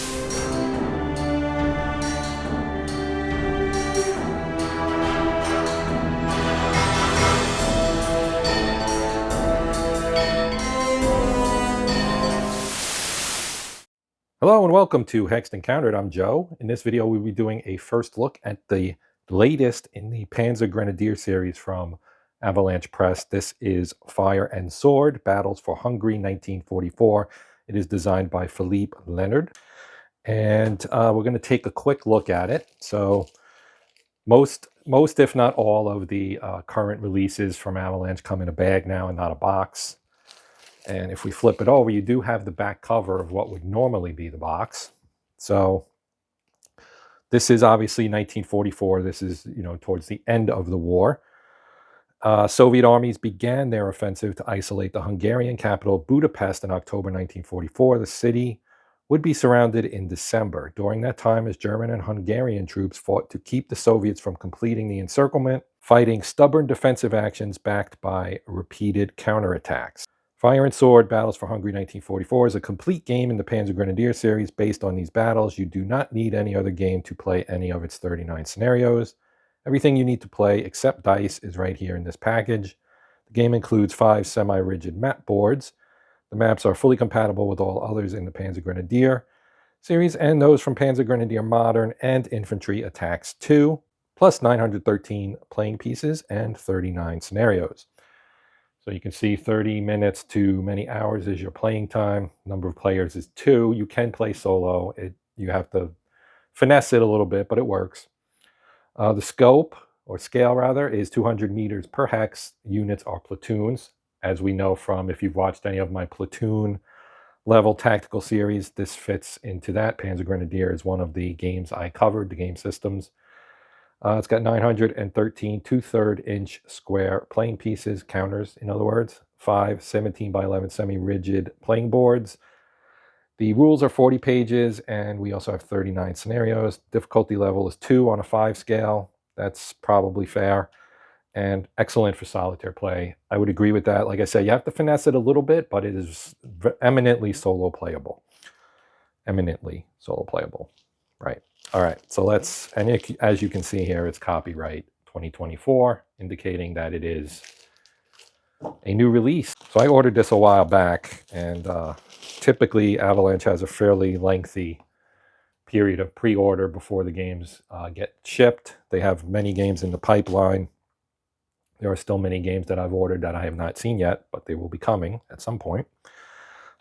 Hello and welcome to Hexed Encountered. I'm Joe. In this video, we'll be doing a first look at the latest in the Panzer Grenadier series from Avalanche Press. This is Fire and Sword, Battles for Hungary, 1944. It is designed by Philippe Leonard. And we're going to take a quick look at it. So most if not all, of the current releases from Avalanche come in a bag now and not a box. And if we flip it over, you do have the back cover of what would normally be the box. So this is obviously 1944. This is, towards the end of the war. Soviet armies began their offensive to isolate the Hungarian capital, Budapest, in October 1944. The city would be surrounded in December. During that time, as German and Hungarian troops fought to keep the Soviets from completing the encirclement, fighting stubborn defensive actions backed by repeated counterattacks. Fire and Sword, Battles for Hungary 1944 is a complete game in the Panzer Grenadier series based on these battles. You do not need any other game to play any of its 39 scenarios. Everything you need to play except dice is right here in this package. The game includes 5 semi-rigid map boards. The maps are fully compatible with all others in the Panzer Grenadier series and those from Panzer Grenadier Modern and Infantry Attacks 2, plus 913 playing pieces and 39 scenarios. So you can see 30 minutes to many hours is your playing time. Number of players is 2. You can play solo. You have to finesse it a little bit, but it works. The scope, or scale rather, is 200 meters per hex. Units are platoons. As we know from, if you've watched any of my platoon-level tactical series, this fits into that. Panzer Grenadier is one of the games I covered, the game systems. It's got 913 2/3 inch square playing pieces, counters, in other words, 5 17 by 11 semi-rigid playing boards. The rules are 40 pages, and we also have 39 scenarios. Difficulty level is 2 on a 5 scale. That's probably fair and excellent for solitaire play. I would agree with that. Like I said, you have to finesse it a little bit, but it is eminently solo playable. Eminently solo playable, right? All right, so let's, and as you can see here, it's copyright 2024, indicating that it is a new release. So I ordered this a while back, and typically Avalanche has a fairly lengthy period of pre-order before the games get shipped. They have many games in the pipeline. There are still many games that I've ordered that I have not seen yet, but they will be coming at some point.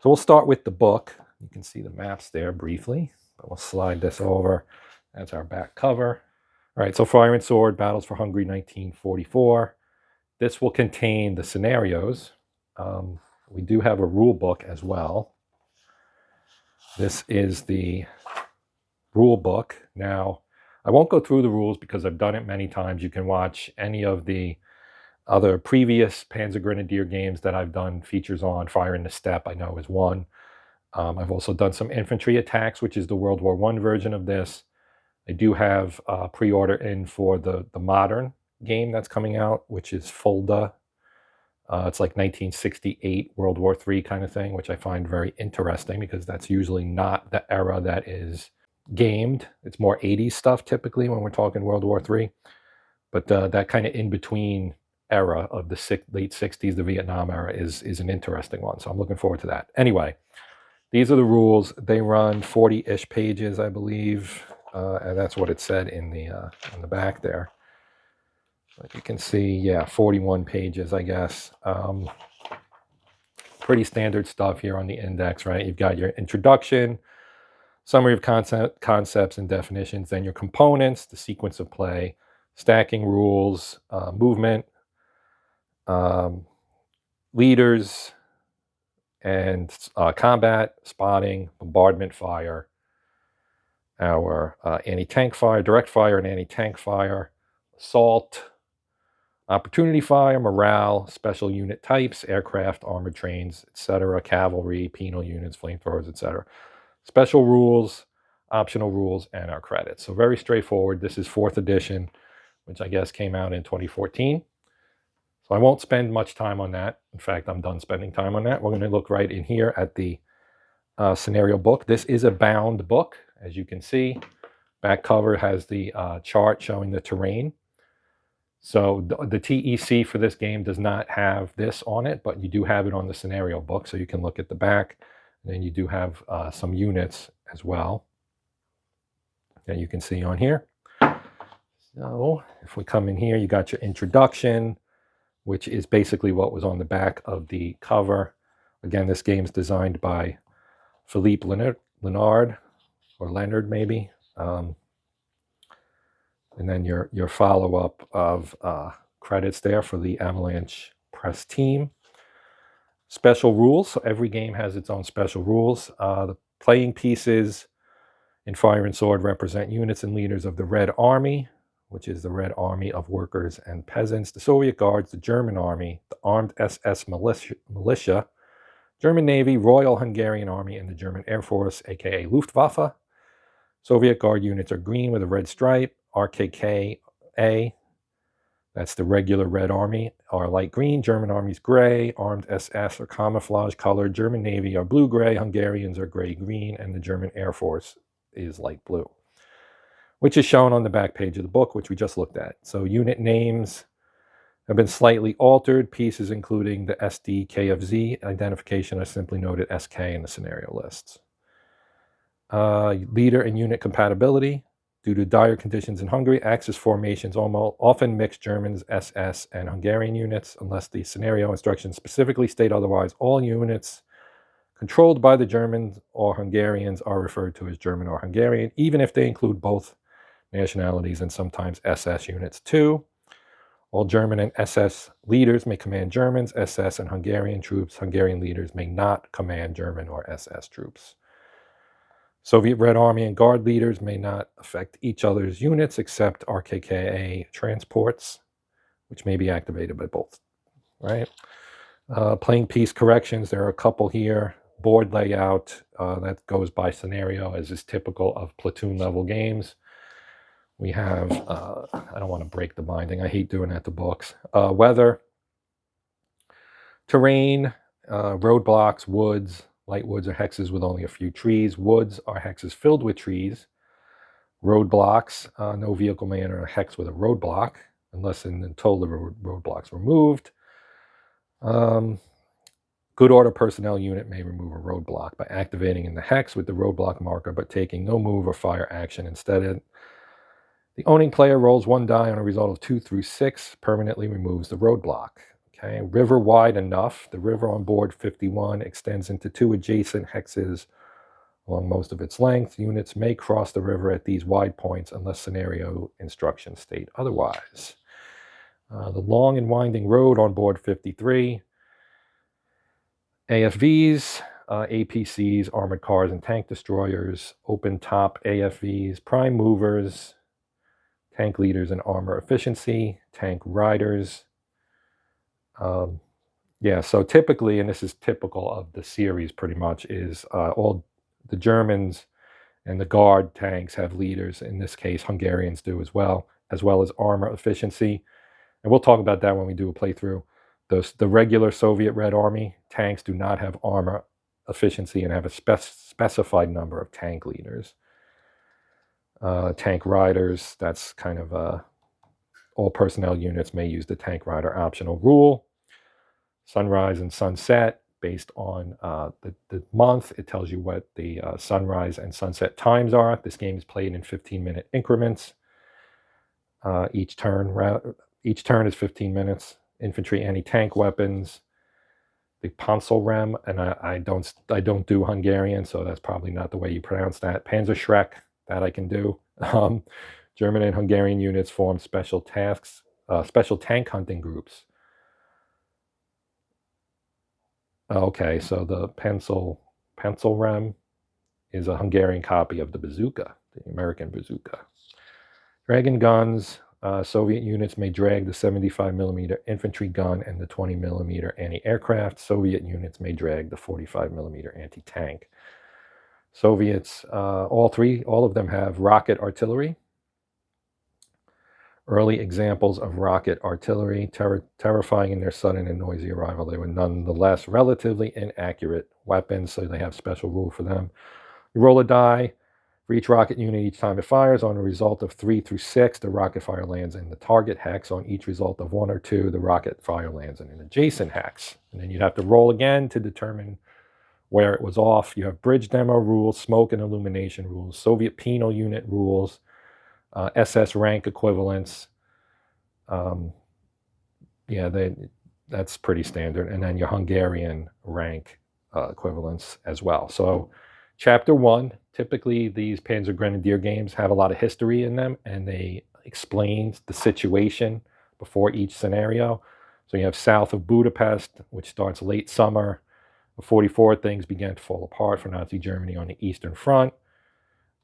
So we'll start with the book. You can see the maps there briefly. But we'll slide this over. That's our back cover. All right, so Fire and Sword, Battles for Hungary 1944. This will contain the scenarios. We do have a rule book as well. This is the rule book. Now, I won't go through the rules because I've done it many times. You can watch any of the other previous Panzer Grenadier games that I've done features on. Fire in the Steppe, I know, is one. I've also done some Infantry Attacks, which is the World War I version of this. I do have a pre-order in for the modern game that's coming out, which is Fulda. It's like 1968 World War III kind of thing, which I find very interesting because that's usually not the era that is gamed. It's more 80s stuff typically when we're talking World War III. But that kind of in-between era of the late 60s, the Vietnam era, is an interesting one. So I'm looking forward to that. Anyway. These are the rules. They run 40-ish pages, I believe, and that's what it said in the back there. But you can see, yeah, 41 pages, I guess. Pretty standard stuff here on the index, right? You've got your introduction, summary of concepts and definitions, then your components, the sequence of play, stacking rules, movement, leaders, and combat, spotting, bombardment fire, our anti-tank fire, direct fire and anti-tank fire, assault, opportunity fire, morale, special unit types, aircraft, armored trains, etc., cavalry, penal units, flamethrowers, etc. Special rules, optional rules, and our credits. So very straightforward. This is 4th edition, which I guess came out in 2014. So I won't spend much time on that. In fact, I'm done spending time on that. We're going to look right in here at the scenario book. This is a bound book, as you can see. Back cover has the chart showing the terrain. So the TEC for this game does not have this on it, but you do have it on the scenario book, so you can look at the back. And then you do have some units as well that you can see on here. So if we come in here, you got your introduction, which is basically what was on the back of the cover. Again, this game is designed by Philippe Leonard, or Leonard maybe. And then your follow-up of credits there for the Avalanche Press team. Special rules. So every game has its own special rules. The playing pieces in Fire and Sword represent units and leaders of the Red Army, which is the Red Army of workers and peasants, the Soviet Guards, the German Army, the Armed SS Militia, German Navy, Royal Hungarian Army, and the German Air Force, aka Luftwaffe. Soviet Guard units are green with a red stripe. RKKA, that's the regular Red Army, are light green. German Army's gray. Armed SS are camouflage colored. German Navy are blue-gray. Hungarians are gray-green. And the German Air Force is light blue, which is shown on the back page of the book, which we just looked at. So unit names have been slightly altered. Pieces including the SDKFZ identification are simply noted SK in the scenario lists. Leader and unit compatibility. Due to dire conditions in Hungary, Axis formations often mix Germans, SS, and Hungarian units. Unless the scenario instructions specifically state otherwise, all units controlled by the Germans or Hungarians are referred to as German or Hungarian, even if they include both nationalities and sometimes SS units too. All German and SS leaders may command Germans, SS, and Hungarian troops. Hungarian leaders may not command German or SS troops. Soviet Red Army and Guard leaders may not affect each other's units except RKKA transports, which may be activated by both, right? Playing piece corrections, there are a couple here. Board layout, that goes by scenario, as is typical of platoon-level games. We have, I don't want to break the binding. I hate doing that to books. Weather, terrain, roadblocks, woods. Light woods are hexes with only a few trees. Woods are hexes filled with trees. Roadblocks, no vehicle may enter a hex with a roadblock unless and until the roadblock's removed. Good order personnel unit may remove a roadblock by activating in the hex with the roadblock marker but taking no move or fire action instead. The owning player rolls one die on a result of 2 through 6, permanently removes the roadblock. Okay, river wide enough. The river on board 51 extends into 2 adjacent hexes along most of its length. Units may cross the river at these wide points unless scenario instructions state otherwise. The long and winding road on board 53. AFVs, APCs, armored cars and tank destroyers, open top AFVs, prime movers, tank leaders and armor efficiency, tank riders. Yeah, so typically, and this is typical of the series pretty much, is all the Germans and the Guard tanks have leaders. In this case, Hungarians do as well as armor efficiency. And we'll talk about that when we do a playthrough. The regular Soviet Red Army tanks do not have armor efficiency and have a specified number of tank leaders. Tank riders, that's kind of all personnel units may use the tank rider optional rule. Sunrise and sunset, based on the month, it tells you what the sunrise and sunset times are. This game is played in 15-minute increments. Each turn is 15 minutes. Infantry anti-tank weapons. The Panzer, and I don't do Hungarian, so that's probably not the way you pronounce that. Panzer Schreck, that I can do. German and Hungarian units form special tasks, special tank hunting groups. Okay, so the Panzerrem is a Hungarian copy of the bazooka, the American bazooka. Dragon guns, Soviet units may drag the 75mm infantry gun and the 20mm anti-aircraft. Soviet units may drag the 45mm anti-tank. Soviets, all of them have rocket artillery. Early examples of rocket artillery, terrifying in their sudden and noisy arrival. They were nonetheless relatively inaccurate weapons, so they have special rule for them. You roll a die for each rocket unit each time it fires. On a result of 3 through 6, the rocket fire lands in the target hex. On each result of 1 or 2, the rocket fire lands in an adjacent hex. And then you'd have to roll again to determine where it was off. You have bridge demo rules, smoke and illumination rules, Soviet penal unit rules, SS rank equivalents. Yeah, that's pretty standard. And then your Hungarian rank equivalents as well. So Chapter 1, typically these Panzer Grenadier games have a lot of history in them, and they explain the situation before each scenario. So you have south of Budapest, which starts late summer of 1944, things began to fall apart for Nazi Germany on the Eastern Front.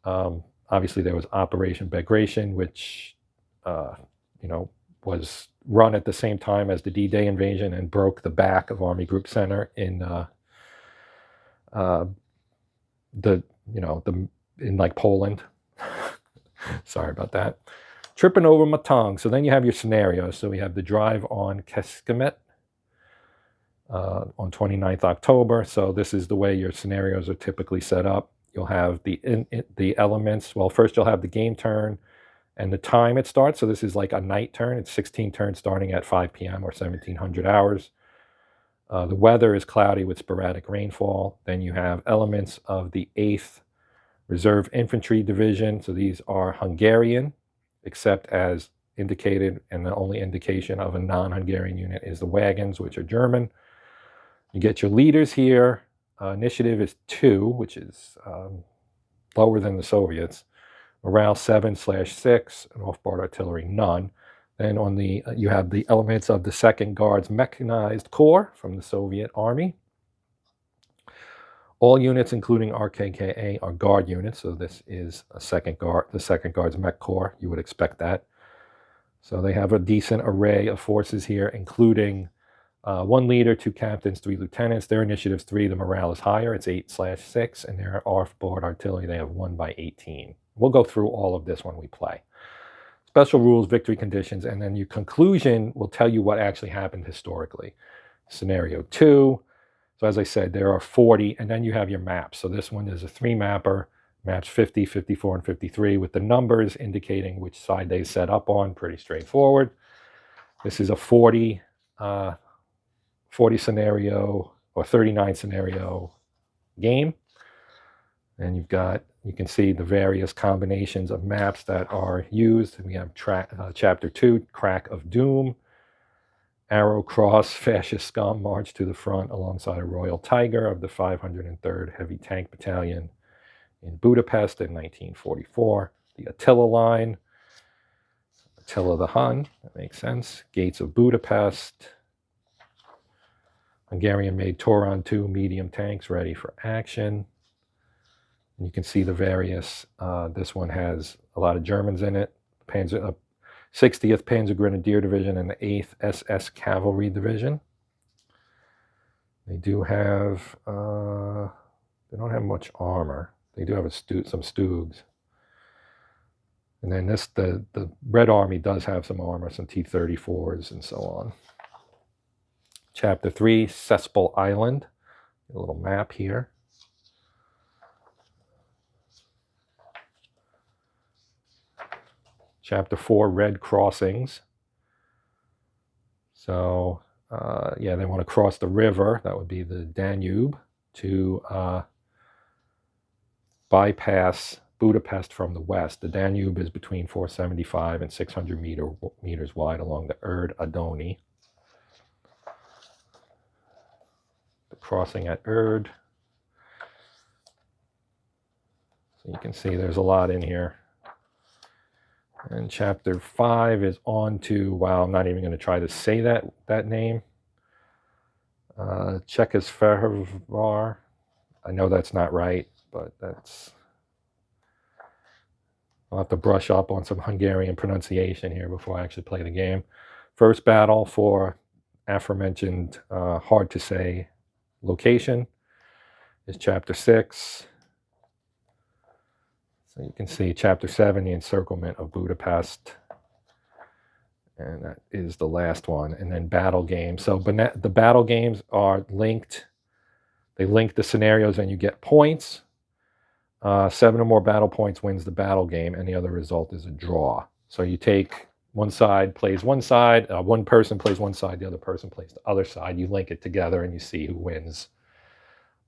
Obviously, there was Operation Bagration, which was run at the same time as the D-Day invasion and broke the back of Army Group Center in Poland. Sorry about that. Tripping over my tongue. So then you have your scenarios. So we have the drive on Kecskemét on 29th October. So this is the way your scenarios are typically set up. You'll have the elements. Well, first you'll have the game turn and the time it starts. So this is like a night turn. It's 16 turns starting at 5 p.m. or 1700 hours. The weather is cloudy with sporadic rainfall. Then you have elements of the 8th Reserve Infantry Division. So these are Hungarian, except as indicated, and the only indication of a non-Hungarian unit is the wagons, which are German. You get your leaders here. Initiative is 2, which is lower than the Soviets. Morale 7/6, and off-board artillery none. Then on the you have the elements of the 2nd Guards Mechanized Corps from the Soviet Army. All units, including RKKA, are guard units. So this is a 2nd Guard, the 2nd Guards Mech Corps. You would expect that. So they have a decent array of forces here, including 1 leader, 2 captains, 3 lieutenants. Their initiative's 3. The morale is higher. It's 8/6, and their off-board artillery, they have 1/18. We'll go through all of this when we play. Special rules, victory conditions, and then your conclusion will tell you what actually happened historically. Scenario 2. So as I said, there are 40, and then you have your maps. So this one is a 3-mapper, maps 50, 54, and 53, with the numbers indicating which side they set up on. Pretty straightforward. This is a 40 scenario or 39 scenario game. And you can see the various combinations of maps that are used. We have Chapter 2, Crack of Doom, Arrow Cross, Fascist Scum march to the front alongside a Royal Tiger of the 503rd Heavy Tank Battalion in Budapest in 1944. The Attila Line, Attila the Hun, that makes sense. Gates of Budapest. Hungarian-made Turan 2 medium tanks ready for action. And you can see the various, this one has a lot of Germans in it. 60th Panzer Grenadier Division and the 8th SS Cavalry Division. They do have, they don't have much armor. They do have some Stugs. And then the Red Army does have some armor, some T-34s and so on. Chapter 3, Cesspool Island. A little map here. Chapter 4, Red Crossings. So, yeah, they want to cross the river. That would be the Danube to bypass Budapest from the west. The Danube is between 475 and 600 meters wide along the Erd-Adoni. The crossing at Erd. So you can see there's a lot in here. And Chapter 5 is on to, wow, I'm not even going to try to say that name. Czechoslovakia. I know that's not right, but I'll have to brush up on some Hungarian pronunciation here before I actually play the game. First battle for aforementioned hard to say location is Chapter 6. So you can see Chapter 7, the encirclement of Budapest. And that is the last one. And then battle games. So the battle games are linked. They link the scenarios and you get points. 7 or more battle points wins the battle game, and the other result is a draw. So you take one side plays one side, one person plays one side, the other person plays the other side. You link it together and you see who wins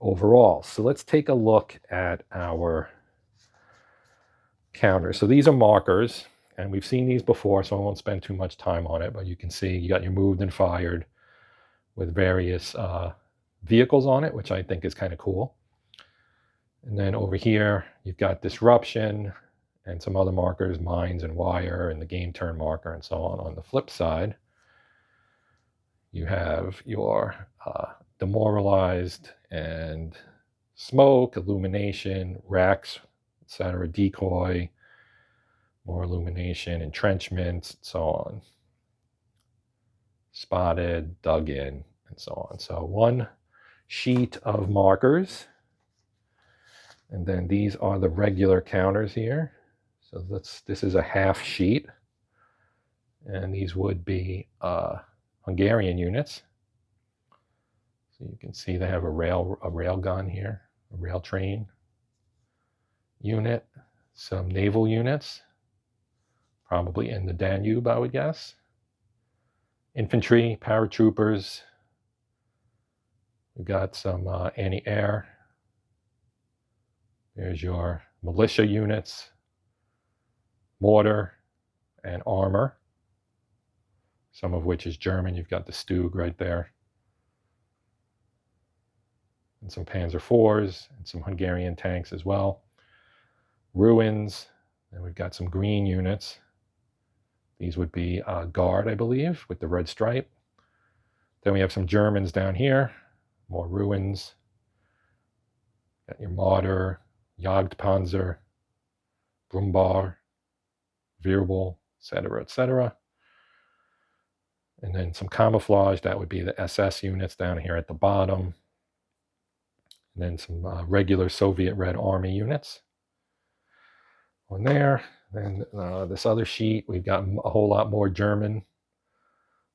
overall. So let's take a look at our counters. So these are markers, and we've seen these before, so I won't spend too much time on it, but you can see you got your moved and fired with various vehicles on it, which I think is kind of cool. And then over here, you've got disruption and some other markers, mines and wire, and the game turn marker, and so on. On the flip side, you have your demoralized and smoke, illumination, racks, etc., decoy, more illumination, entrenchments, and so on. Spotted, dug in, and so on. So one sheet of markers. And then these are the regular counters here. So this is a half sheet. And these would be Hungarian units. So you can see they have a rail gun here, a rail train unit, some naval units, probably in the Danube, I would guess. Infantry, paratroopers. We've got some anti-air. There's your militia units, mortar, and armor, some of which is German. You've got the Stug right there. And some Panzer IVs and some Hungarian tanks as well. Ruins, and we've got some green units. These would be Guard, I believe, with the red stripe. Then we have some Germans down here, more ruins. Got your mortar, Jagdpanzer, Brummbär, Wirbel, etc., etc. And then some camouflage, that would be the SS units down here at the bottom. And then some regular Soviet Red Army units on there. Then this other sheet, we've got a whole lot more German.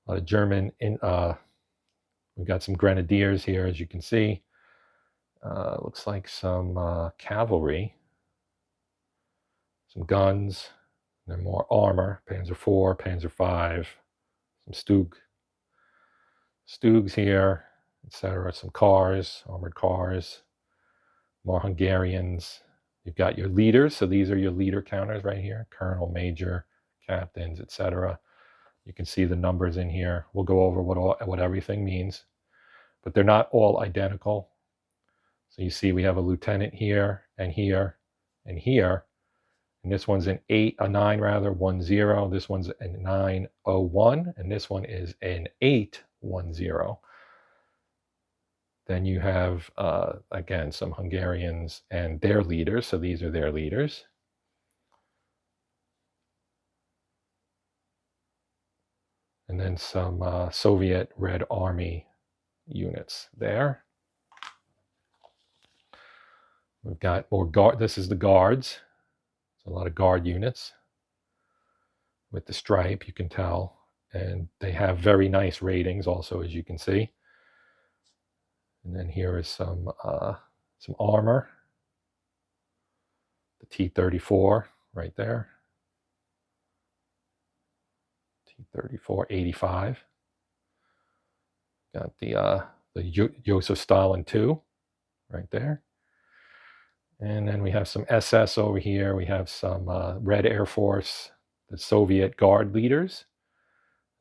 A lot of German. We've got some grenadiers here, as you can see. Looks like some cavalry, some guns, and then more armor, Panzer IV, Panzer V, some Stugs here, etc. Some cars, armored cars, more Hungarians. You've got your leaders, so these are your leader counters right here, colonel, major, captains, etc. You can see the numbers in here. We'll go over what everything means, but they're not all identical. So you see we have a lieutenant here, and here, and here. And this one's an 9 rather, 10. This one's a 901, and this one is an 810. Then you have, again, some Hungarians and their leaders. So these are their leaders. And then some Soviet Red Army units there. We've got more guard. This is the guards. So a lot of guard units with the stripe, you can tell. And they have very nice ratings also, as you can see. And then here is some armor. The T-34 right there. T-34 85. Got the Joseph Stalin II right there. And then we have some SS over here. We have some Red Air Force, the Soviet Guard leaders,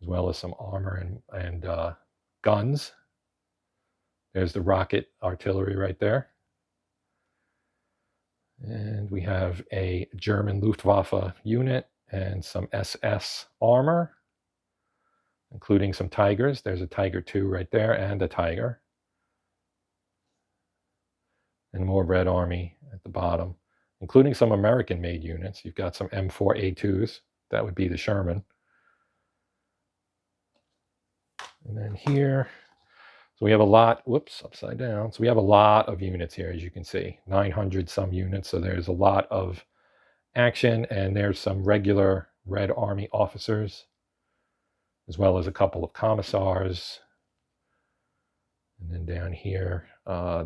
as well as some armor and guns. There's the rocket artillery right there. And we have a German Luftwaffe unit and some SS armor, including some Tigers. There's a Tiger II right there and a Tiger. And more Red Army at the bottom, including some American-made units. You've got some M4A2s. That would be the Sherman. And then here, so we have a lot, whoops, upside down. So we have a lot of units here, as you can see, 900 some units. So there's a lot of action, and there's some regular Red Army officers. as well as a couple of commissars. And then down here,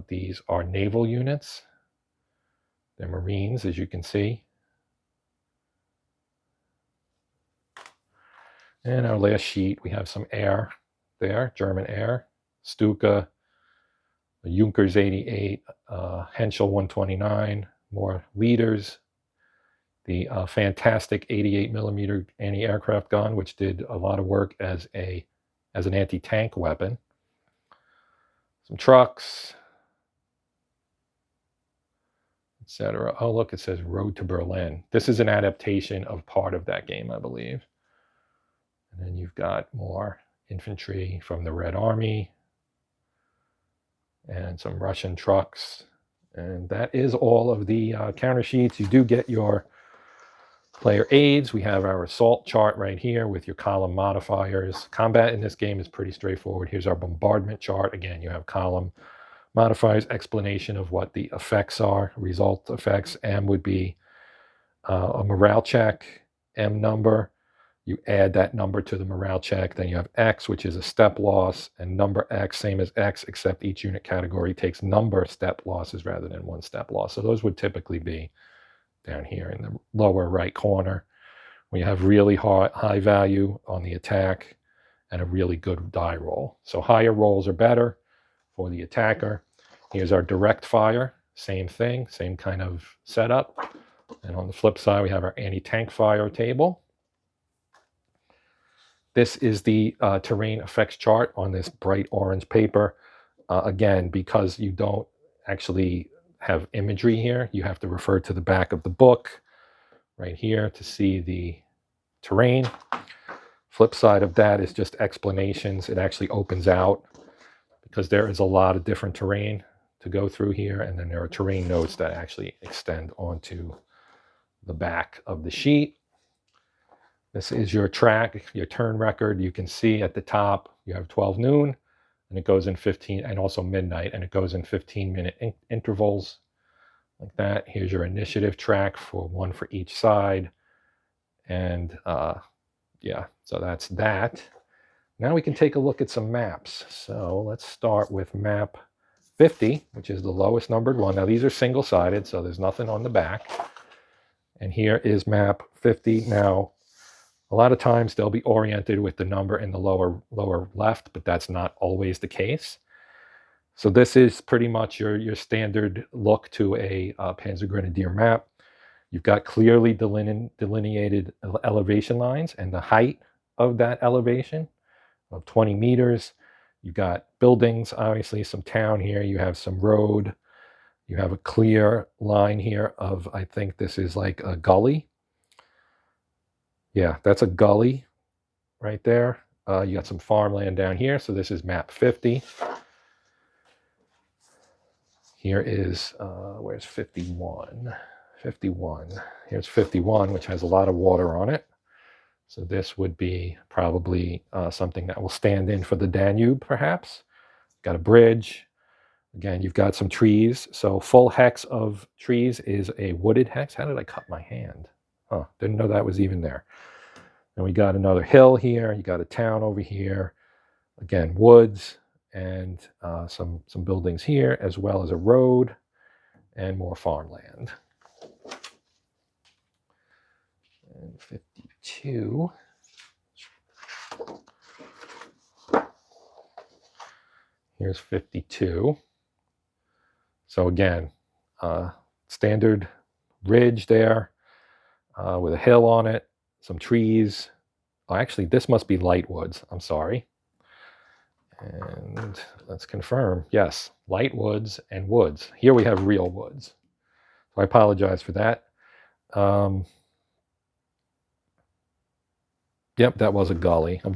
these are naval units. They're Marines, as you can see. And our last sheet, we have some air there, German air, Stuka, the Junkers 88, Henschel 129, more leaders, the fantastic 88 millimeter anti-aircraft gun, which did a lot of work as an anti-tank weapon. Some trucks, etc. Oh, look, it says Road to Berlin. This is an adaptation of part of that game, I believe. And then you've got more infantry from the Red Army and some Russian trucks. And that is all of the counter sheets. You do get your player aids. We have our assault chart right here with your column modifiers. Combat in this game is pretty straightforward. Here's our bombardment chart. Again, you have column modifiers, explanation of what the effects are, result effects. M would be a morale check, M number. You add that number to the morale check. Then you have X, which is a step loss, and number X, same as X, except each unit category takes number step losses rather than one step loss. So those would typically be down here in the lower right corner. We have really high value on the attack and a really good die roll. So higher rolls are better for the attacker. Here's our direct fire, same thing, same kind of setup. And on the flip side, we have our anti-tank fire table. This is the terrain effects chart on this bright orange paper. Again, because you don't actually have imagery here, you have to refer to the back of the book right here to see the terrain. Flip side of that is just explanations. It actually opens out because there is a lot of different terrain to go through here, and then there are terrain notes that actually extend onto the back of the sheet. This is your track, your turn record. You can see at the top, you have 12 noon, and it goes in 15, and also midnight, and it goes in 15-minute intervals like that. Here's your initiative track for one for each side. And yeah, so that's that. Now we can take a look at some maps. So let's start with map 50, which is the lowest numbered one. Now these are single-sided, so there's nothing on the back. And here is map 50. Now, a lot of times they'll be oriented with the number in the lower left, but that's not always the case. So this is pretty much your standard look to a Panzer Grenadier map. You've got clearly delineated elevation lines and the height of that elevation of 20 meters. You've got buildings, obviously some town here. You have some road. You have a clear line here of, I think this is like a gully. Yeah, that's a gully right there. You got some farmland down here. So this is map 50. Here is, where's 51? 51. Here's 51, which has a lot of water on it. So this would be probably something that will stand in for the Danube, perhaps. Got a bridge. Again, you've got some trees. So full hex of trees is a wooded hex. How did I cut my hand? Oh, didn't know that was even there. And we got another hill here. You got a town over here. Again, woods and some buildings here, as well as a road and more farmland. And 52. Here's 52. So again, standard ridge there with a hill on it, some trees. Oh, actually, this must be light woods. I'm sorry. And let's confirm. Yes, light woods and woods. Here we have real woods. So I apologize for that. Yep, that was a gully. I'm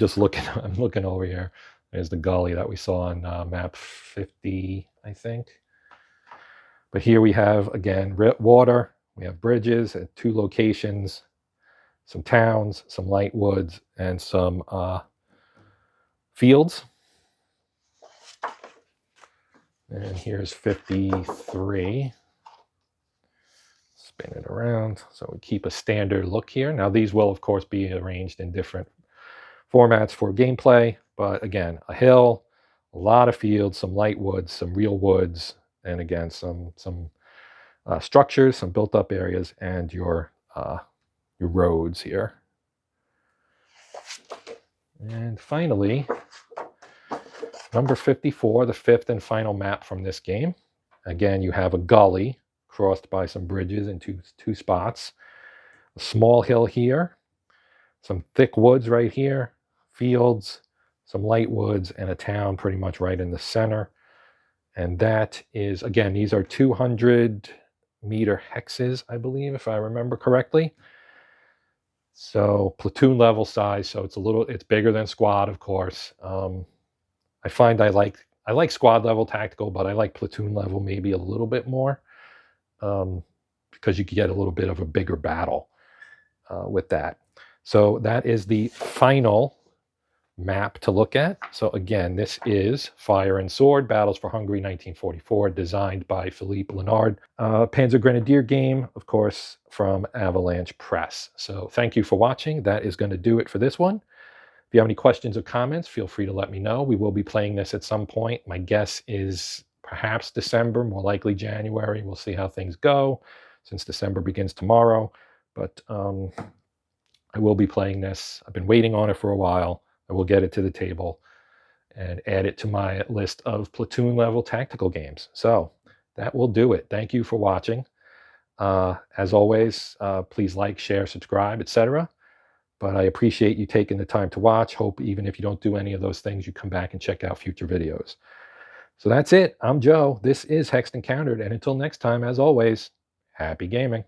looking over here. There's the gully that we saw on map 50, I think. But here we have, again, water. We have bridges at 2 locations, some towns, some light woods, and some fields. And here's 53. Spin it around. So we keep a standard look here. Now these will, of course, be arranged in different formats for gameplay. But again, a hill, a lot of fields, some light woods, some real woods, and again, some structures, some built-up areas, and your roads here. And finally, number 54, the fifth and final map from this game. Again, you have a gully crossed by some bridges in two spots. A small hill here, some thick woods right here, fields, some light woods, and a town pretty much right in the center. And that is, again, these are 200-meter hexes, I believe, if I remember correctly. So platoon level size, so it's bigger than squad, of course. I find I like squad level tactical, but I like platoon level maybe a little bit more, because you can get a little bit of a bigger battle with that. So that is the final map to look at. So again, this is Fire and Sword, Battles for Hungary 1944, designed by Philippe Lenard. Panzer Grenadier game, of course, from Avalanche Press. So thank you for watching. That is going to do it for this one. If you have any questions or comments, feel free to let me know. We will be playing this at some point. My guess is perhaps December, more likely January. We'll see how things go, since December begins tomorrow. But I will be playing this. I've been waiting on it for a while. I will get it to the table and add it to my list of platoon level tactical games. So that will do it. Thank you for watching. As always, please like, share, subscribe, etc. But I appreciate you taking the time to watch. Hope even if you don't do any of those things, you come back and check out future videos. So that's it. I'm Joe. This is Hexed and Countered. And until next time, as always, happy gaming.